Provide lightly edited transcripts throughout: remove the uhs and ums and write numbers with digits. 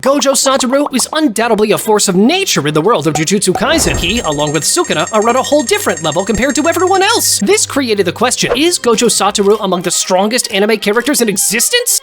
Gojo Satoru is undoubtedly a force of nature in the world of Jujutsu Kaisen. He, along with Sukuna, are at a whole different level compared to everyone else. This created the question, is Gojo Satoru among the strongest anime characters in existence?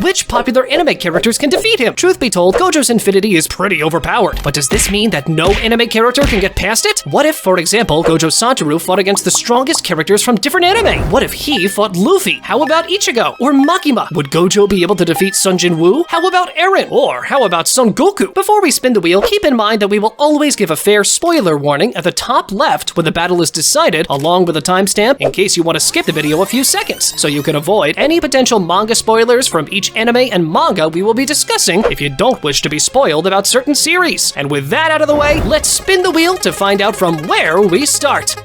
Which popular anime characters can defeat him? Truth be told, Gojo's infinity is pretty overpowered, but does this mean that no anime character can get past it? What if, for example, Gojo Satoru fought against the strongest characters from different anime? What if he fought Luffy? How about Ichigo? Or Makima? Would Gojo be able to defeat Sunjin Wu? How about Eren? Or how about Son Goku? Before we spin the wheel, keep in mind that we will always give a fair spoiler warning at the top left when the battle is decided, along with a timestamp in case you want to skip the video a few seconds, so you can avoid any potential manga spoilers from each anime and manga we will be discussing if you don't wish to be spoiled about certain series. And with that out of the way, let's spin the wheel to find out from where we start.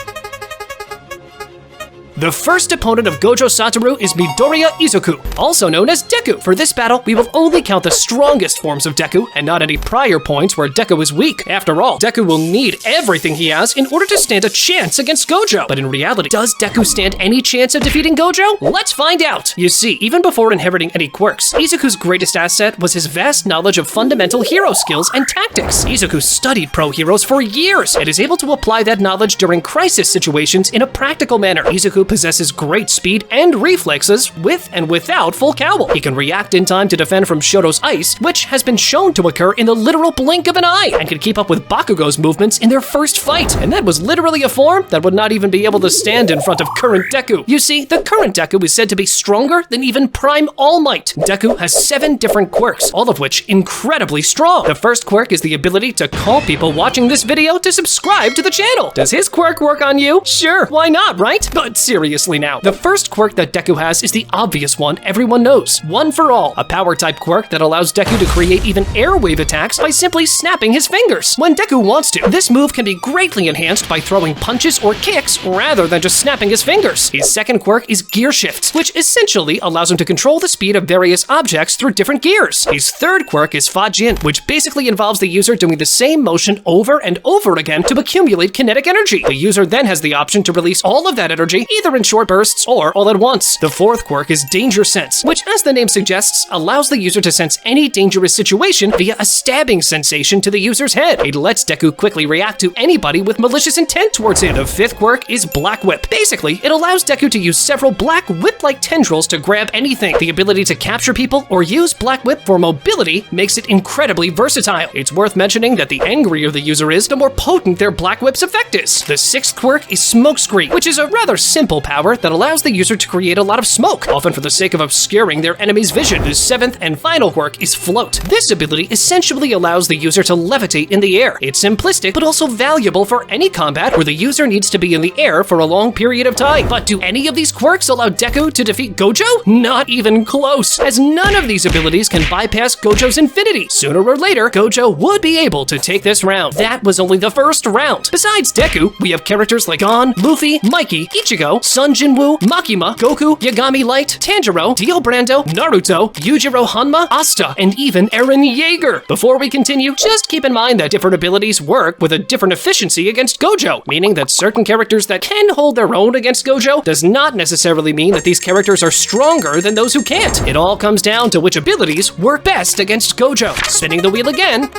The first opponent of Gojo Satoru is Midoriya Izuku, also known as Deku. For this battle, we will only count the strongest forms of Deku and not any prior points where Deku is weak. After all, Deku will need everything he has in order to stand a chance against Gojo. But in reality, does Deku stand any chance of defeating Gojo? Let's find out! You see, even before inheriting any quirks, Izuku's greatest asset was his vast knowledge of fundamental hero skills and tactics. Izuku studied pro heroes for years and is able to apply that knowledge during crisis situations in a practical manner. Izuku possesses great speed and reflexes with and without full cowl. He can react in time to defend from Shoto's ice, which has been shown to occur in the literal blink of an eye, and can keep up with Bakugo's movements in their first fight. And that was literally a form that would not even be able to stand in front of current Deku. You see, the current Deku is said to be stronger than even Prime All Might. Deku has 7 different quirks, all of which incredibly strong. The first quirk is the ability to call people watching this video to subscribe to the channel. Does his quirk work on you? Sure, why not, right? But seriously now, the first quirk that Deku has is the obvious one everyone knows. One for All, a power type quirk that allows Deku to create even airwave attacks by simply snapping his fingers. When Deku wants to, this move can be greatly enhanced by throwing punches or kicks rather than just snapping his fingers. His second quirk is Gear Shift, which essentially allows him to control the speed of various objects through different gears. His third quirk is Fa Jin, which basically involves the user doing the same motion over and over again to accumulate kinetic energy. The user then has the option to release all of that energy either in short bursts or all at once. The fourth quirk is Danger Sense, which, as the name suggests, allows the user to sense any dangerous situation via a stabbing sensation to the user's head. It lets Deku quickly react to anybody with malicious intent towards him. The fifth quirk is Black Whip. Basically, it allows Deku to use several black whip-like tendrils to grab anything. The ability to capture people or use Black Whip for mobility makes it incredibly versatile. It's worth mentioning that the angrier the user is, the more potent their Black Whip's effect is. The sixth quirk is Smokescreen, which is a rather simple power that allows the user to create a lot of smoke, often for the sake of obscuring their enemy's vision. The seventh and final quirk is Float. This ability essentially allows the user to levitate in the air. It's simplistic, but also valuable for any combat where the user needs to be in the air for a long period of time. But do any of these quirks allow Deku to defeat Gojo? Not even close, as none of these abilities can bypass Gojo's infinity. Sooner or later, Gojo would be able to take this round. That was only the first round. Besides Deku, we have characters like Gon, Luffy, Mikey, Ichigo, Sunjin Wu, Makima, Goku, Yagami Light, Tangero, Dio Brando, Naruto, Yujiro Hanma, Asta, and even Eren Yeager. Before we continue, just keep in mind that different abilities work with a different efficiency against Gojo, meaning that certain characters that can hold their own against Gojo does not necessarily mean that these characters are stronger than those who can't. It all comes down to which abilities work best against Gojo. Spinning the wheel again.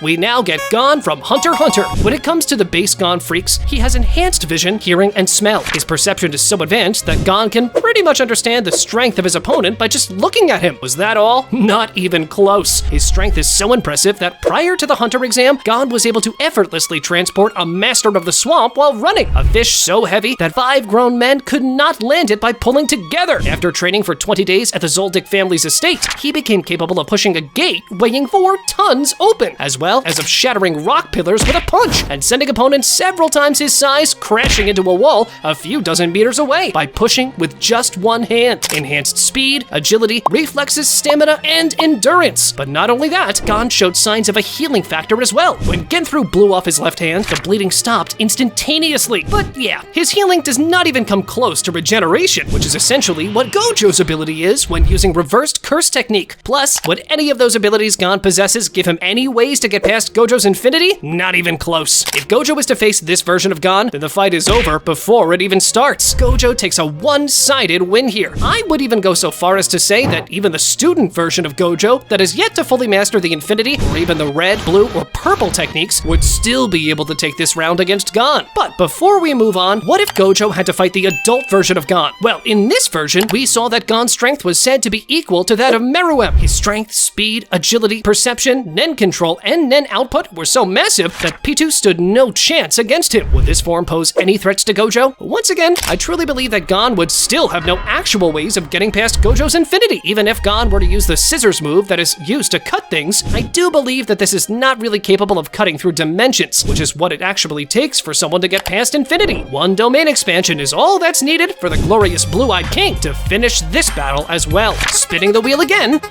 We now get Gon from Hunter x Hunter. When it comes to the base Gon freaks, he has enhanced vision, hearing, and smell. His perception is so advanced that Gon can pretty much understand the strength of his opponent by just looking at him. Was that all? Not even close. His strength is so impressive that prior to the Hunter exam, Gon was able to effortlessly transport a Master of the Swamp while running, a fish so heavy that 5 grown men could not land it by pulling together. After training for 20 days at the Zoldyck family's estate, he became capable of pushing a gate weighing 4 tons open, as well as of shattering rock pillars with a punch and sending opponents several times his size crashing into a wall a few dozen meters away by pushing with just one hand. Enhanced speed, agility, reflexes, stamina, and endurance. But not only that, Gon showed signs of a healing factor as well. When Genthru blew off his left hand, the bleeding stopped instantaneously. But yeah, his healing does not even come close to regeneration, which is essentially what Gojo's ability is when using reversed curse technique. Plus, would any of those abilities Gon possesses give him any ways to get past Gojo's infinity? Not even close. If Gojo is to face this version of Gon, then the fight is over before it even starts. Gojo takes a one-sided win here. I would even go so far as to say that even the student version of Gojo that has yet to fully master the infinity, or even the red, blue, or purple techniques, would still be able to take this round against Gon. But before we move on, what if Gojo had to fight the adult version of Gon? Well, in this version, we saw that Gon's strength was said to be equal to that of Meruem. His strength, speed, agility, perception, Nen control, and Nen output were so massive that Pitou stood no chance against him. Would this form pose any threats to Gojo? Once again, I truly believe that Gon would still have no actual ways of getting past Gojo's infinity. Even if Gon were to use the scissors move that is used to cut things, I do believe that this is not really capable of cutting through dimensions, which is what it actually takes for someone to get past infinity. One domain expansion is all that's needed for the glorious Blue-Eyed King to finish this battle as well. Spinning the wheel again.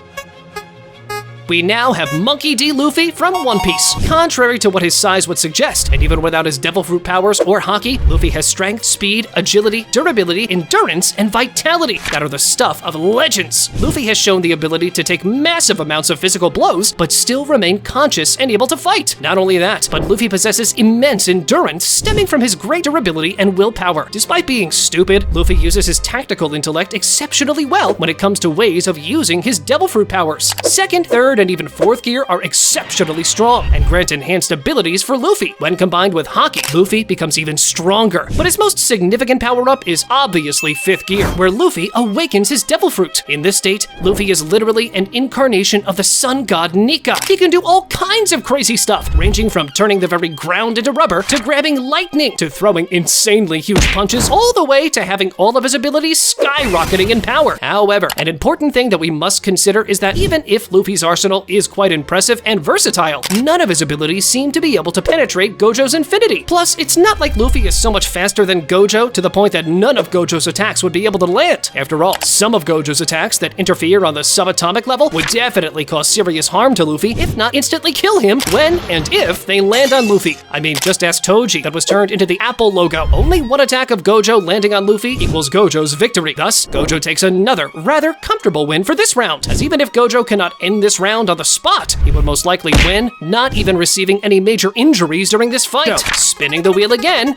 We now have Monkey D. Luffy from One Piece. Contrary to what his size would suggest, and even without his Devil Fruit powers or Haki, Luffy has strength, speed, agility, durability, endurance, and vitality that are the stuff of legends. Luffy has shown the ability to take massive amounts of physical blows, but still remain conscious and able to fight. Not only that, but Luffy possesses immense endurance stemming from his great durability and willpower. Despite being stupid, Luffy uses his tactical intellect exceptionally well when it comes to ways of using his Devil Fruit powers. Second, third, and even fourth gear are exceptionally strong and grant enhanced abilities for Luffy. When combined with Haki, Luffy becomes even stronger. But his most significant power-up is obviously fifth gear, where Luffy awakens his Devil Fruit. In this state, Luffy is literally an incarnation of the sun god Nika. He can do all kinds of crazy stuff, ranging from turning the very ground into rubber, to grabbing lightning, to throwing insanely huge punches, all the way to having all of his abilities skyrocketing in power. However, an important thing that we must consider is that even if Luffy's arsenal is quite impressive and versatile, none of his abilities seem to be able to penetrate Gojo's infinity. Plus, it's not like Luffy is so much faster than Gojo to the point that none of Gojo's attacks would be able to land. After all, some of Gojo's attacks that interfere on the subatomic level would definitely cause serious harm to Luffy, if not instantly kill him when and if they land on Luffy. I mean, just ask Toji that was turned into the Apple logo. Only one attack of Gojo landing on Luffy equals Gojo's victory. Thus, Gojo takes another rather comfortable win for this round, as even if Gojo cannot end this round on the spot, he would most likely win, not even receiving any major injuries during this fight. No. Spinning the wheel again.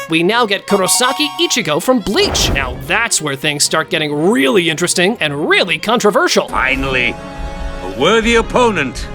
We now get Kurosaki Ichigo from Bleach. Now that's where things start getting really interesting and really controversial. Finally, a worthy opponent.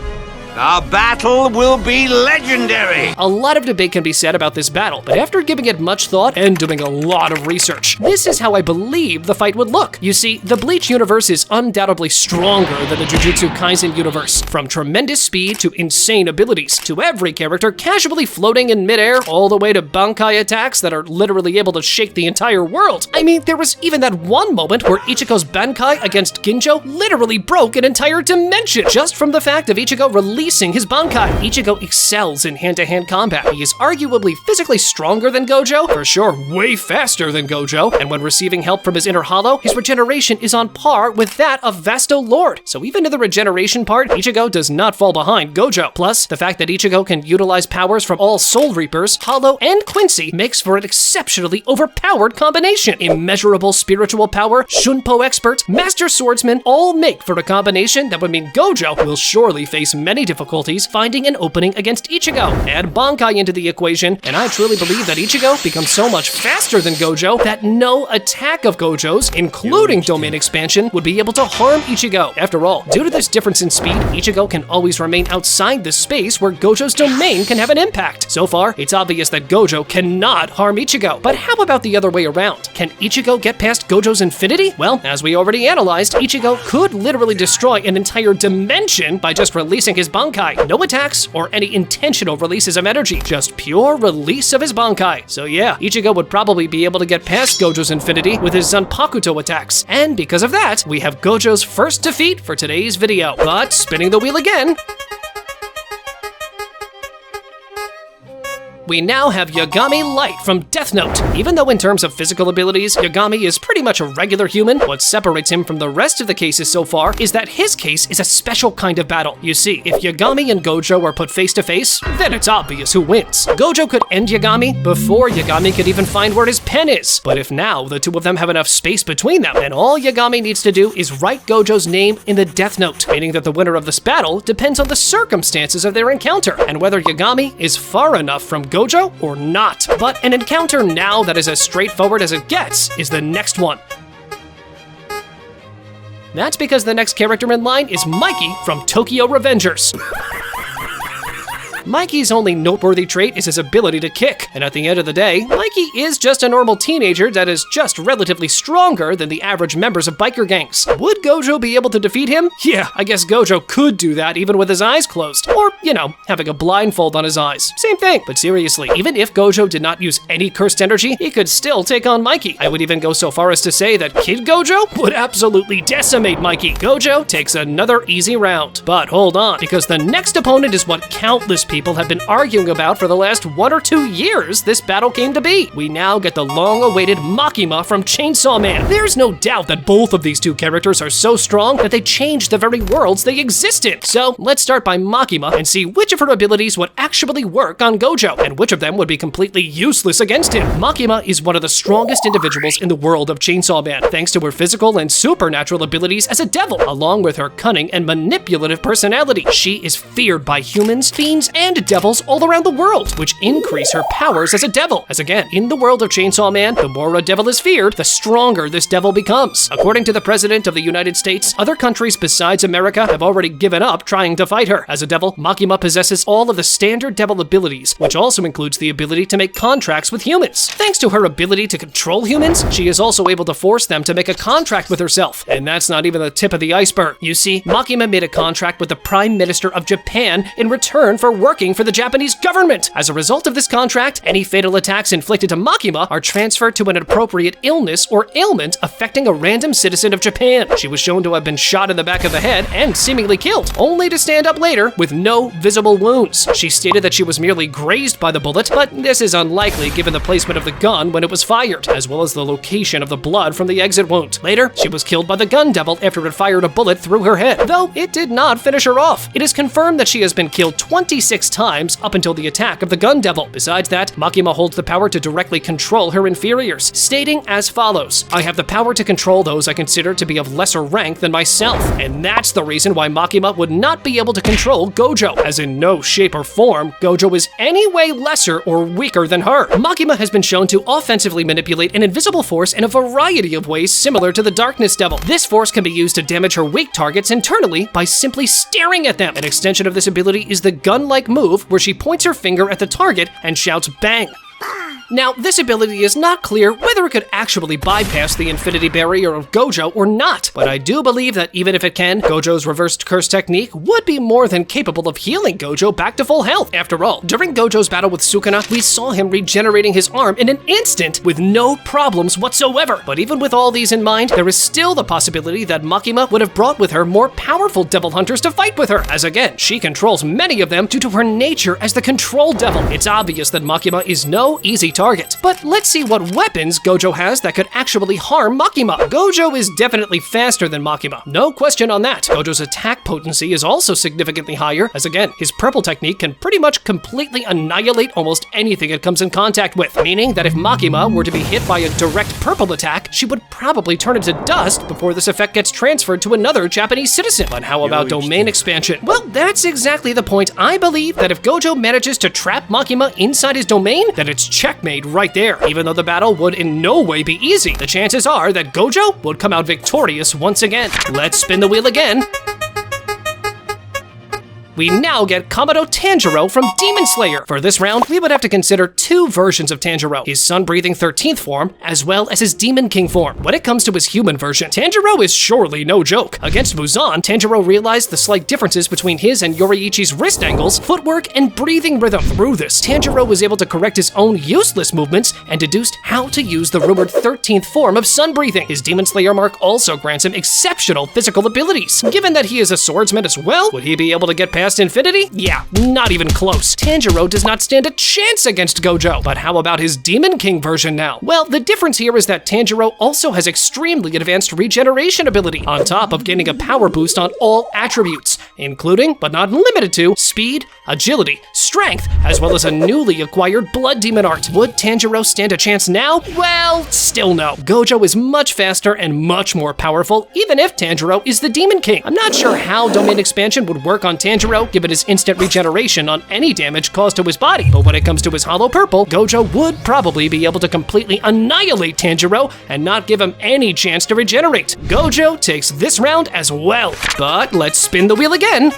Our battle will be legendary! A lot of debate can be said about this battle, but after giving it much thought and doing a lot of research, this is how I believe the fight would look. You see, the Bleach universe is undoubtedly stronger than the Jujutsu Kaisen universe. From tremendous speed to insane abilities, to every character casually floating in midair, all the way to Bankai attacks that are literally able to shake the entire world. I mean, there was even that one moment where Ichigo's Bankai against Ginjo literally broke an entire dimension, just from the fact of Ichigo releasing his Bankai. Ichigo excels in hand-to-hand combat. He is arguably physically stronger than Gojo, for sure way faster than Gojo, and when receiving help from his inner hollow, his regeneration is on par with that of Vasto Lord. So even in the regeneration part, Ichigo does not fall behind Gojo. Plus, the fact that Ichigo can utilize powers from all Soul Reapers, Hollow, and Quincy makes for an exceptionally overpowered combination. Immeasurable spiritual power, Shunpo expert, Master Swordsman all make for a combination that would mean Gojo will surely face many difficulties finding an opening against Ichigo. Add Bankai into the equation, and I truly believe that Ichigo becomes so much faster than Gojo that no attack of Gojo's, including domain expansion, would be able to harm Ichigo. After all, due to this difference in speed, Ichigo can always remain outside the space where Gojo's domain can have an impact. So far, it's obvious that Gojo cannot harm Ichigo. But how about the other way around? Can Ichigo get past Gojo's infinity? Well, as we already analyzed, Ichigo could literally destroy an entire dimension by just releasing his Bankai. No attacks or any intentional releases of energy, just pure release of his Bankai. So yeah, Ichigo would probably be able to get past Gojo's infinity with his Zanpakuto attacks. And because of that, we have Gojo's first defeat for today's video. But spinning the wheel again. we now have Yagami Light from Death Note. Even though in terms of physical abilities, Yagami is pretty much a regular human, what separates him from the rest of the cases so far is that his case is a special kind of battle. You see, if Yagami and Gojo are put face to face, then it's obvious who wins. Gojo could end Yagami before Yagami could even find where his pen is. But if now the two of them have enough space between them, then all Yagami needs to do is write Gojo's name in the Death Note, meaning that the winner of this battle depends on the circumstances of their encounter and whether Yagami is far enough from Gojo or not. But an encounter now that is as straightforward as it gets is the next one. That's because the next character in line is Mikey from Tokyo Revengers. Mikey's only noteworthy trait is his ability to kick, and at the end of the day, Mikey is just a normal teenager that is just relatively stronger than the average members of biker gangs. Would Gojo be able to defeat him? Yeah, I guess Gojo could do that even with his eyes closed. Or, you know, having a blindfold on his eyes. Same thing. But seriously, even if Gojo did not use any cursed energy, he could still take on Mikey. I would even go so far as to say that Kid Gojo would absolutely decimate Mikey. Gojo takes another easy round. But hold on, because the next opponent is what countless people have been arguing about for the last 1 or 2 years this battle came to be. We now get the long-awaited Makima from Chainsaw Man. There's no doubt that both of these two characters are so strong that they change the very worlds they exist in. So let's start by Makima and see which of her abilities would actually work on Gojo, and which of them would be completely useless against him. Makima is one of the strongest individuals in the world of Chainsaw Man, thanks to her physical and supernatural abilities as a devil, along with her cunning and manipulative personality. She is feared by humans, fiends, and devils all around the world, which increase her powers as a devil. As again, in the world of Chainsaw Man, the more a devil is feared, the stronger this devil becomes. According to the President of the United States, other countries besides America have already given up trying to fight her. As a devil, Makima possesses all of the standard devil abilities, which also includes the ability to make contracts with humans. Thanks to her ability to control humans, she is also able to force them to make a contract with herself. And that's not even the tip of the iceberg. You see, Makima made a contract with the Prime Minister of Japan in return for working for the Japanese government. As a result of this contract, any fatal attacks inflicted to Makima are transferred to an appropriate illness or ailment affecting a random citizen of Japan. She was shown to have been shot in the back of the head and seemingly killed, only to stand up later with no visible wounds. She stated that she was merely grazed by the bullet, but this is unlikely given the placement of the gun when it was fired, as well as the location of the blood from the exit wound. Later, she was killed by the gun devil after it fired a bullet through her head, though it did not finish her off. It is confirmed that she has been killed 26 times up until the attack of the gun devil. Besides that, Makima holds the power to directly control her inferiors, stating as follows: "I have the power to control those I consider to be of lesser rank than myself." And that's the reason why Makima would not be able to control Gojo, as in no shape or form Gojo is any way lesser or weaker than her. Makima has been shown to offensively manipulate an invisible force in a variety of ways similar to the Darkness Devil. This force can be used to damage her weak targets internally by simply staring at them. An extension of this ability is the gun-like move where she points her finger at the target and shouts bang. Now, this ability is not clear whether it could actually bypass the infinity barrier of Gojo or not, but I do believe that even if it can, Gojo's reversed curse technique would be more than capable of healing Gojo back to full health. After all, during Gojo's battle with Sukuna, we saw him regenerating his arm in an instant with no problems whatsoever. But even with all these in mind, there is still the possibility that Makima would have brought with her more powerful devil hunters to fight with her, as again, she controls many of them due to her nature as the control devil. It's obvious that Makima is no easy target. But let's see what weapons Gojo has that could actually harm Makima. Gojo is definitely faster than Makima, no question on that. Gojo's attack potency is also significantly higher, as again, his purple technique can pretty much completely annihilate almost anything it comes in contact with, meaning that if Makima were to be hit by a direct purple attack, she would probably turn into dust before this effect gets transferred to another Japanese citizen. But how about domain expansion? Well, that's exactly the point. I believe that if Gojo manages to trap Makima inside his domain, then it's checkmate right there. Even though the battle would in no way be easy, the chances are that Gojo would come out victorious once again. Let's spin the wheel again. We now get Komodo Tangero from Demon Slayer. For this round, we would have to consider two versions of Tangero, his sun-breathing 13th form, as well as his Demon King form. When it comes to his human version, Tangero is surely no joke. Against Muzan, Tangero realized the slight differences between his and Yoriichi's wrist angles, footwork, and breathing rhythm. Through this, Tangero was able to correct his own useless movements and deduced how to use the rumored 13th form of sun-breathing. His Demon Slayer mark also grants him exceptional physical abilities. Given that he is a swordsman as well, would he be able to get past past infinity? Yeah, not even close. Tangero does not stand a chance against Gojo. But how about his Demon King version now? Well, the difference here is that Tangero also has extremely advanced regeneration ability, on top of gaining a power boost on all attributes, including, but not limited to, speed, agility, strength, as well as a newly acquired Blood Demon art. Would Tangero stand a chance now? Well, still no. Gojo is much faster and much more powerful, even if Tangero is the Demon King. I'm not sure how domain expansion would work on Tangero, given his instant regeneration on any damage caused to his body, but when it comes to his Hollow Purple, Gojo would probably be able to completely annihilate Tangero and not give him any chance to regenerate. Gojo takes this round as well. But let's spin the wheel again.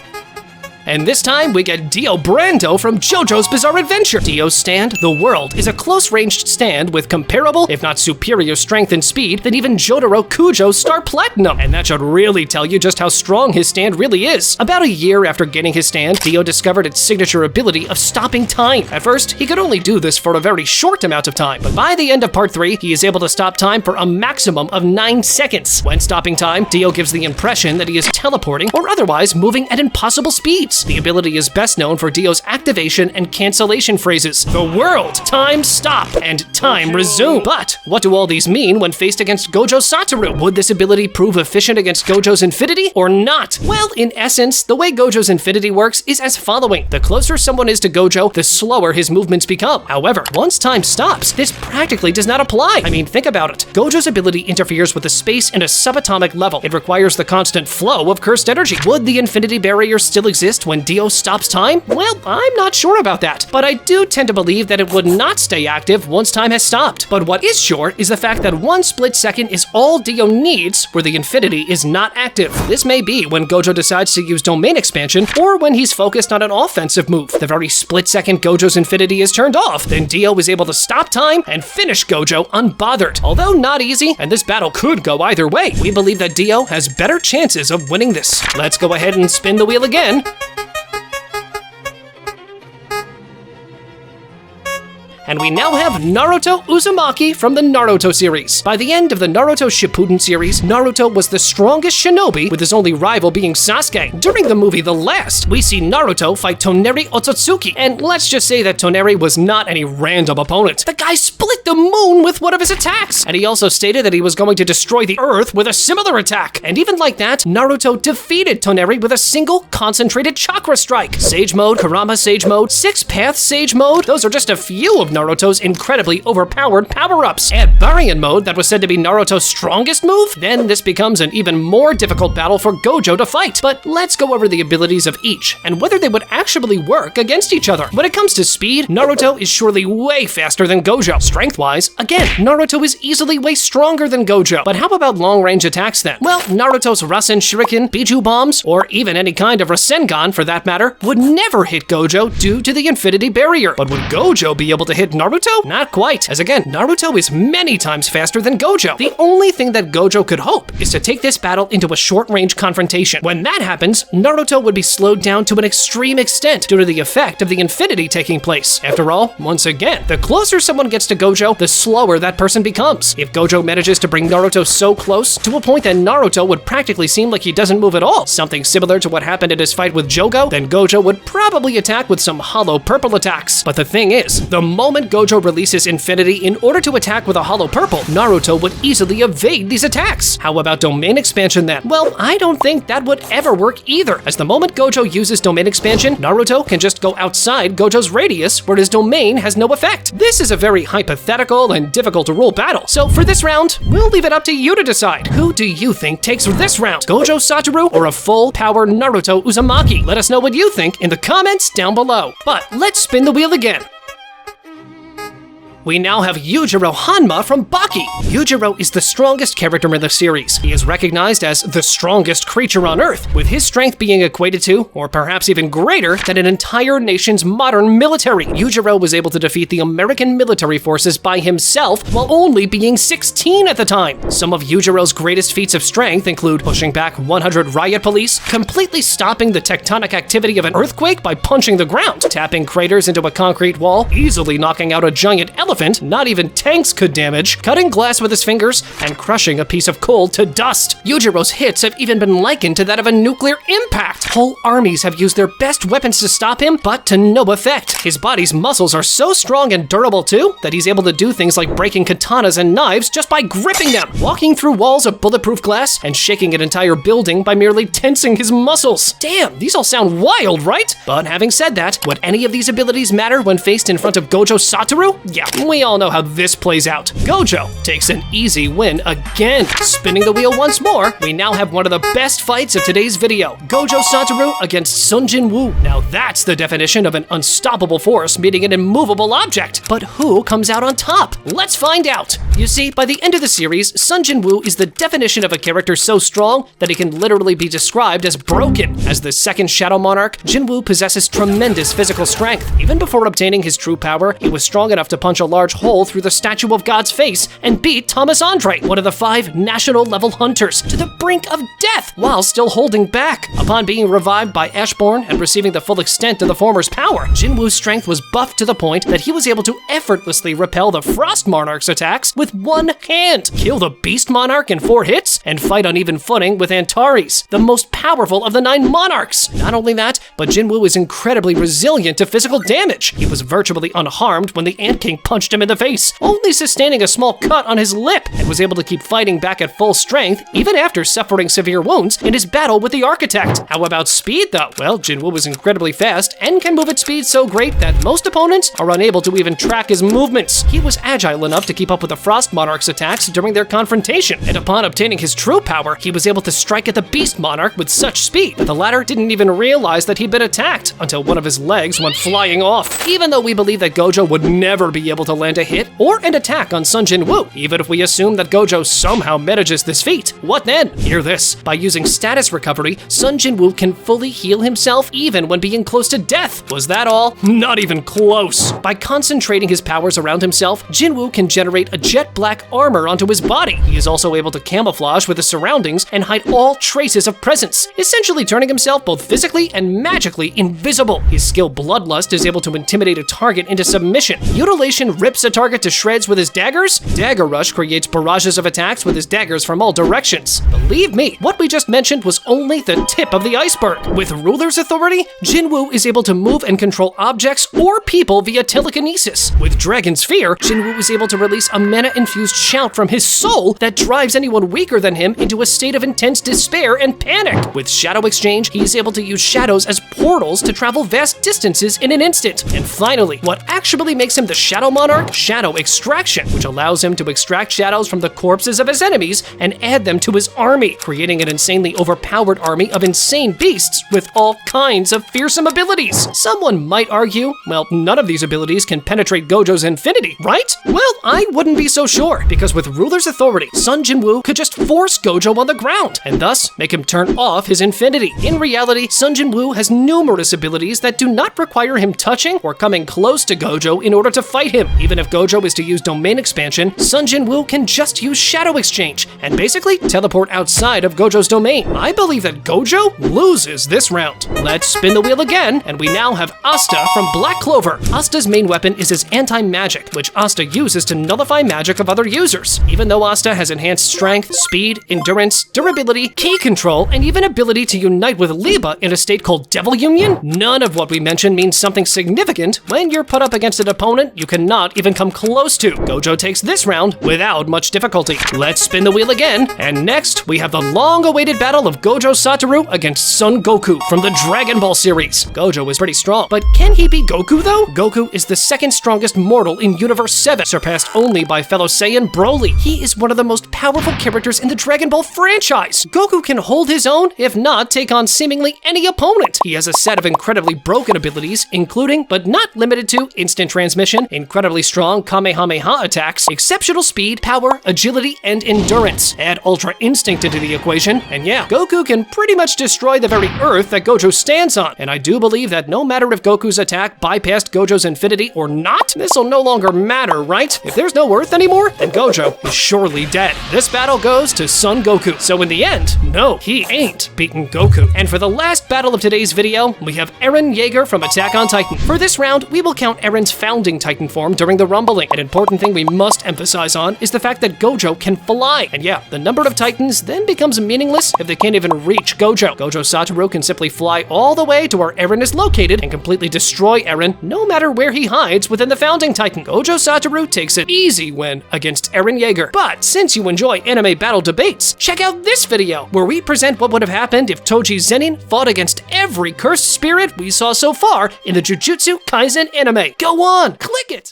And this time, we get Dio Brando from JoJo's Bizarre Adventure. Dio's stand, the world, is a close-ranged stand with comparable, if not superior strength and speed than even Jotaro Kujo's Star Platinum. And that should really tell you just how strong his stand really is. About a year after getting his stand, Dio discovered its signature ability of stopping time. At first, he could only do this for a very short amount of time, but by the end of Part 3, he is able to stop time for a maximum of 9 seconds. When stopping time, Dio gives the impression that he is teleporting or otherwise moving at impossible speeds. The ability is best known for Dio's activation and cancellation phrases, the world, time stop, and time resume. But what do all these mean when faced against Gojo Satoru? Would this ability prove efficient against Gojo's Infinity or not? Well, in essence, the way Gojo's Infinity works is as following. The closer someone is to Gojo, the slower his movements become. However, once time stops, this practically does not apply. I mean, think about it. Gojo's ability interferes with the space in a subatomic level. It requires the constant flow of cursed energy. Would the Infinity Barrier still exist when Dio stops time? Well, I'm not sure about that, but I do tend to believe that it would not stay active once time has stopped. But what is sure is the fact that 1 split second is all Dio needs where the Infinity is not active. This may be when Gojo decides to use domain expansion or when he's focused on an offensive move. The very split second Gojo's Infinity is turned off, then Dio is able to stop time and finish Gojo unbothered. Although not easy, and this battle could go either way, we believe that Dio has better chances of winning this. Let's go ahead and spin the wheel again. And we now have Naruto Uzumaki from the Naruto series. By the end of the Naruto Shippuden series, Naruto was the strongest shinobi, with his only rival being Sasuke. During the movie The Last, we see Naruto fight Toneri Otsutsuki, and let's just say that Toneri was not any random opponent. The guy split the moon with one of his attacks, and he also stated that he was going to destroy the earth with a similar attack. And even like that, Naruto defeated Toneri with a single concentrated chakra strike. Sage Mode, Kurama Sage Mode, 6-Path Sage Mode, those are just a few of Naruto's incredibly overpowered power-ups. Add Baryon Mode, that was said to be Naruto's strongest move, then this becomes an even more difficult battle for Gojo to fight. But let's go over the abilities of each, and whether they would actually work against each other. When it comes to speed, Naruto is surely way faster than Gojo. Strength-wise, again, Naruto is easily way stronger than Gojo. But how about long-range attacks then? Well, Naruto's Rasen Shuriken, Biju Bombs, or even any kind of Rasengan for that matter, would never hit Gojo due to the Infinity Barrier. But would Gojo be able to hit Naruto? Not quite, as again, Naruto is many times faster than Gojo. The only thing that Gojo could hope is to take this battle into a short-range confrontation. When that happens, Naruto would be slowed down to an extreme extent due to the effect of the Infinity taking place. After all, once again, the closer someone gets to Gojo, the slower that person becomes. If Gojo manages to bring Naruto so close to a point that Naruto would practically seem like he doesn't move at all, something similar to what happened in his fight with Jogo, then Gojo would probably attack with some hollow purple attacks. But the thing is, the moment Gojo releases Infinity in order to attack with a hollow purple, Naruto would easily evade these attacks. How about domain expansion then? Well, I don't think that would ever work either, as the moment Gojo uses domain expansion, Naruto can just go outside Gojo's radius where his domain has no effect. This is a very hypothetical and difficult to rule battle, so for this round, we'll leave it up to you to decide. Who do you think takes this round? Gojo Satoru or a full-power Naruto Uzumaki? Let us know what you think in the comments down below. But let's spin the wheel again. We now have Yujiro Hanma from Baki. Yujiro is the strongest character in the series. He is recognized as the strongest creature on Earth, with his strength being equated to, or perhaps even greater, than an entire nation's modern military. Yujiro was able to defeat the American military forces by himself while only being 16 at the time. Some of Yujiro's greatest feats of strength include pushing back 100 riot police, completely stopping the tectonic activity of an earthquake by punching the ground, tapping craters into a concrete wall, easily knocking out a giant elephant, elephant not even tanks could damage, cutting glass with his fingers and crushing a piece of coal to dust. Yujiro's hits have even been likened to that of a nuclear impact. Whole armies have used their best weapons to stop him, but to no effect. His body's muscles are so strong and durable too, that he's able to do things like breaking katanas and knives just by gripping them, walking through walls of bulletproof glass, and shaking an entire building by merely tensing his muscles. Damn, these all sound wild, right? But having said that, would any of these abilities matter when faced in front of Gojo Satoru? Yeah, we all know how this plays out. Gojo takes an easy win again. Spinning the wheel once more, we now have one of the best fights of today's video. Gojo Satoru against Sunjin Wu. Now that's the definition of an unstoppable force meeting an immovable object. But who comes out on top? Let's find out. You see, by the end of the series, Sunjin Wu is the definition of a character so strong that he can literally be described as broken. As the second Shadow Monarch, Jin Woo possesses tremendous physical strength. Even before obtaining his true power, he was strong enough to punch a large hole through the statue of God's face and beat Thomas Andre, one of the 5 national-level hunters, to the brink of death while still holding back. Upon being revived by Ashbourne and receiving the full extent of the former's power, Jin Woo's strength was buffed to the point that he was able to effortlessly repel the Frost Monarch's attacks with one hand, kill the Beast Monarch in 4 hits, and fight on even footing with Antares, the most powerful of the 9 monarchs. Not only that, but Jin Woo is incredibly resilient to physical damage. He was virtually unharmed when the Ant King punched him in the face, only sustaining a small cut on his lip, and was able to keep fighting back at full strength even after suffering severe wounds in his battle with the Architect. How about speed though? Well, Jin Woo is incredibly fast and can move at speed so great that most opponents are unable to even track his movements. He was agile enough to keep up with the Frost Monarch's attacks during their confrontation, and upon obtaining his true power, he was able to strike at the Beast Monarch with such speed that the latter didn't even realize that he'd been attacked until one of his legs went flying off. Even though we believe that Gojo would never be able to land a hit or an attack on Sunjin Wu, even if we assume that Gojo somehow manages this feat, what then? Hear this. By using status recovery, Sunjin Wu can fully heal himself even when being close to death. Was that all? Not even close. By concentrating his powers around himself, Jin Woo can generate a jet black armor onto his body. He is also able to camouflage with his surroundings and hide all traces of presence, essentially turning himself both physically and magically invisible. His skill Bloodlust is able to intimidate a target into submission. Mutilation rips a target to shreds with his daggers. Dagger Rush creates barrages of attacks with his daggers from all directions. Believe me, what we just mentioned was only the tip of the iceberg. With Ruler's Authority, Jin Woo is able to move and control objects or people via telekinesis. With Dragon's Fear, Jin Woo is able to release a mana-infused shout from his soul that drives anyone weaker than him into a state of intense despair and panic. With Shadow Exchange, he is able to use shadows as portals to travel vast distances in an instant. And finally, what actually makes him the Shadow Monarch? Shadow Extraction, which allows him to extract shadows from the corpses of his enemies and add them to his army, creating an insanely overpowered army of insane beasts with all kinds of fearsome abilities. Someone might argue, well, none of these abilities can penetrate Gojo's infinity, right? Well, I wouldn't be so sure, because with Ruler's Authority, Sunjin Wu could just force Gojo on the ground, and thus make him turn off his infinity. In reality, Sunjin Wu has numerous abilities that do not require him touching or coming close to Gojo in order to fight him. Even if Gojo is to use Domain Expansion, Sunjin Wu can just use Shadow Exchange and basically teleport outside of Gojo's domain. I believe that Gojo loses this round. Let's spin the wheel again, and we now have Asta from Black Clover. Asta's main weapon is his anti-magic, which Asta uses to nullify magic of other users. Even though Asta has enhanced strength, speed, endurance, durability, ki control, and even ability to unite with Liba in a state called Devil Union, none of what we mentioned means something significant when you're put up against an opponent you cannot even come close to. Gojo takes this round without much difficulty. Let's spin the wheel again, and next we have the long-awaited battle of Gojo Satoru against Son Goku from the Dragon Ball series. Gojo is pretty strong, but can he beat Goku though? Goku is the second strongest mortal in Universe 7, surpassed only by fellow Saiyan Broly. He is one of the most powerful characters in the Dragon Ball franchise. Goku can hold his own, if not take on seemingly any opponent. He has a set of incredibly broken abilities, including, but not limited to, instant transmission, incredibly strong Kamehameha attacks, exceptional speed, power, agility, and endurance. Add Ultra Instinct into the equation, and yeah, Goku can pretty much destroy the very earth that Gojo stands on. And I do believe that no matter if Goku's attack bypassed Gojo's infinity or not, this'll no longer matter, right? If there's no earth anymore, then Gojo is surely dead. This battle goes to Son Goku. So in the end, no, he ain't beaten Goku. And for the last battle of today's video, we have Eren Yeager from Attack on Titan. For this round, we will count Eren's founding Titan form during the rumbling. An important thing we must emphasize on is the fact that Gojo can fly. And yeah, the number of Titans then becomes meaningless if they can't even reach Gojo. Gojo Satoru can simply fly all the way to where Eren is located and completely destroy Eren no matter where he hides within the Founding Titan. Gojo Satoru takes an easy win against Eren Yeager. But since you enjoy anime battle debates, check out this video where we present what would have happened if Toji Zenin fought against every cursed spirit we saw so far in the Jujutsu Kaisen anime. Go on, click it!